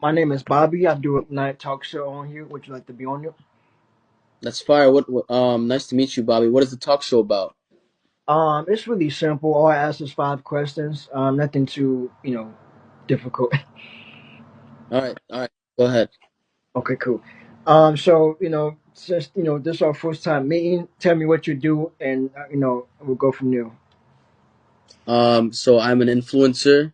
My name is Bobby. I do a night talk show on here. Would you like to be on it? That's fire. Nice to meet you, Bobby. What is the talk show about? It's really simple. All I ask is 5 questions. Nothing too, difficult. All right. Go ahead. Okay, cool. So since this is our first time meeting, tell me what you do, and we'll go from there. So I'm an influencer.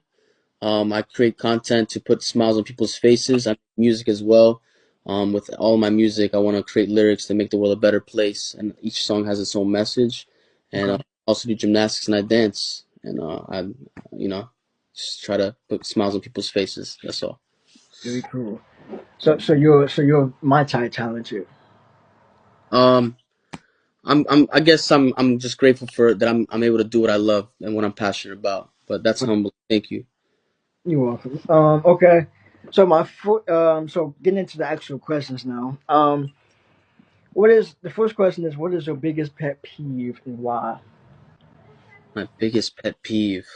I create content to put smiles on people's faces. I make music as well. With all my music, I want to create lyrics to make the world a better place, and each song has its own message. And Okay, I also do gymnastics and I dance, and you know, just try to put smiles on people's faces. That's all. very cool. So you're multi-talented. Um, I guess I'm just grateful for that I'm able to do what I love and what I'm passionate about. But that's humble. Thank you. You're welcome. Okay. So getting into the actual questions now. The first question is what is your biggest pet peeve and why? My biggest pet peeve.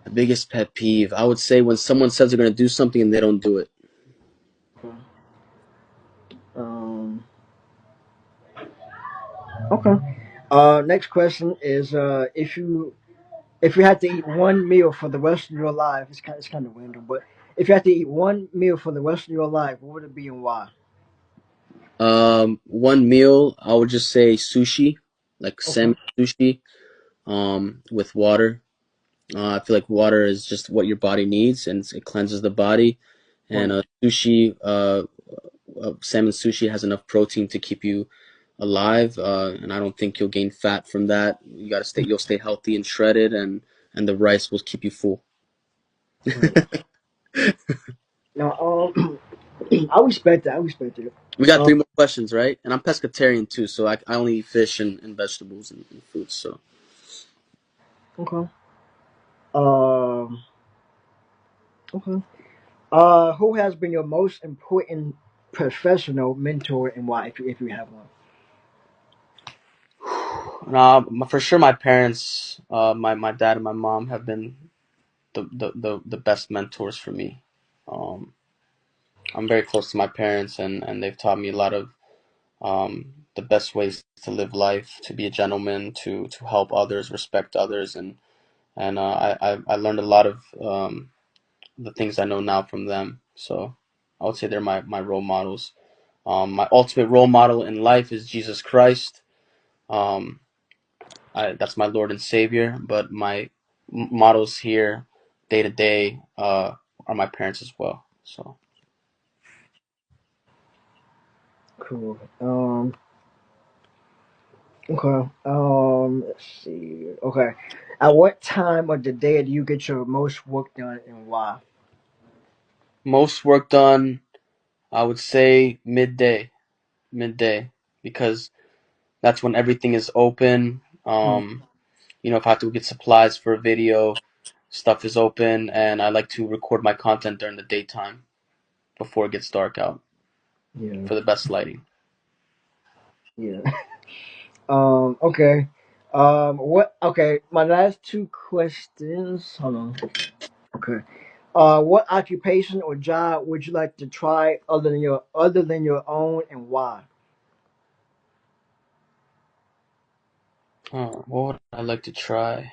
My biggest pet peeve. I would say when someone says they're gonna do something and they don't do it. Okay. Um, okay. Next question is if you had to eat one meal for the rest of your life, it's kind of random, but if you had to eat one meal for the rest of your life, what would it be and why? One meal I would just say sushi, like Okay. salmon sushi, with water. I feel like water is just what your body needs and it cleanses the body. And Right. salmon sushi has enough protein to keep you alive, and I don't think you'll gain fat from that. You'll stay healthy and shredded, and the rice will keep you full. Right. Now, I respect that. I respect it. We got Um, three more questions, right? And I'm pescatarian too, so I only eat fish and vegetables and fruits. So okay. Um, okay. Who has been your most important professional mentor and why, if you have one? for sure, my parents, my dad and my mom have been the best mentors for me. Um, I'm very close to my parents, and they've taught me a lot of the best ways to live life, to be a gentleman, to help others, respect others, and I learned a lot of the things I know now from them. So I would say they're my role models. My ultimate role model in life is Jesus Christ. Um, that's my Lord and Savior. But my models here, day to day, are my parents as well. So Cool. Okay. Let's see. Okay. At what time of the day do you get your most work done and why? most work done, I would say midday, because that's when everything is open. Mm, If I have to get supplies for a video, stuff is open, and I like to record my content during the daytime before it gets dark out yeah. for the best lighting. Yeah. Okay. What? Okay. My last two questions. Hold on. Okay. What occupation or job would you like to try other than your own and why? Oh, what would I like to try?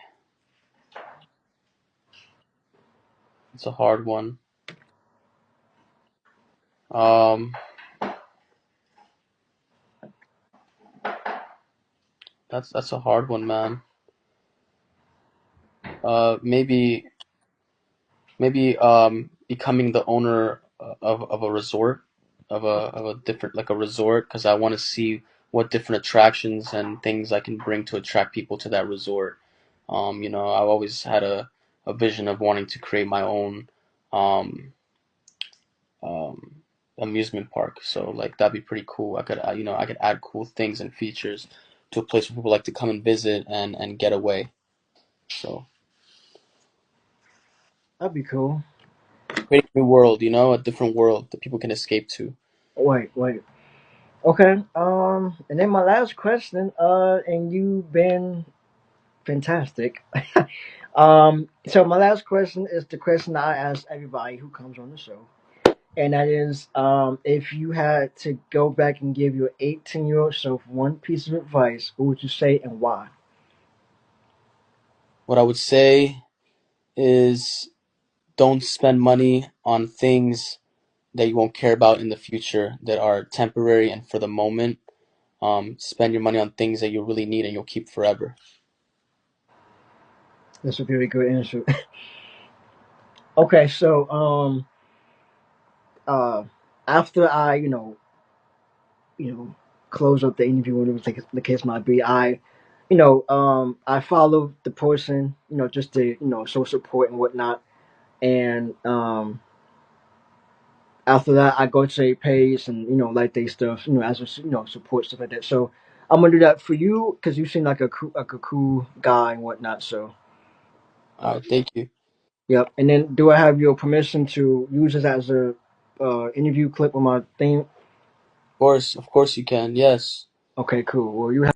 It's a hard one. Um, that's a hard one, man. Maybe becoming the owner of a resort, of a different like a resort, because I want to see what different attractions and things I can bring to attract people to that resort. I've always had a vision of wanting to create my own um, um, amusement park. So like that'd be pretty cool. I could add cool things and features to a place where people like to come and visit and get away. So That'd be cool. create a new world, a different world that people can escape to. Wait, wait. Okay. And then my last question. And you've been fantastic. So my last question is the question I ask everybody who comes on the show, and that is, if you had to go back and give your 18-year-old self one piece of advice, what would you say and why? What I would say is don't spend money on things that you won't care about in the future that are temporary and for the moment. Spend your money on things that you really need and you'll keep forever. That's a very good answer. Okay, so uh, after I, you know, close up the interview, whatever the case might be, I follow the person, just to, show support and whatnot, and after that, I go to their page and like they stuff, as a support stuff like that. So I'm gonna do that for you because you seem like like a cool guy and whatnot. So, All right, thank you. yep. And then, do I have your permission to use this as a interview clip on my thing? Of course you can. Yes. Okay, cool. Well, you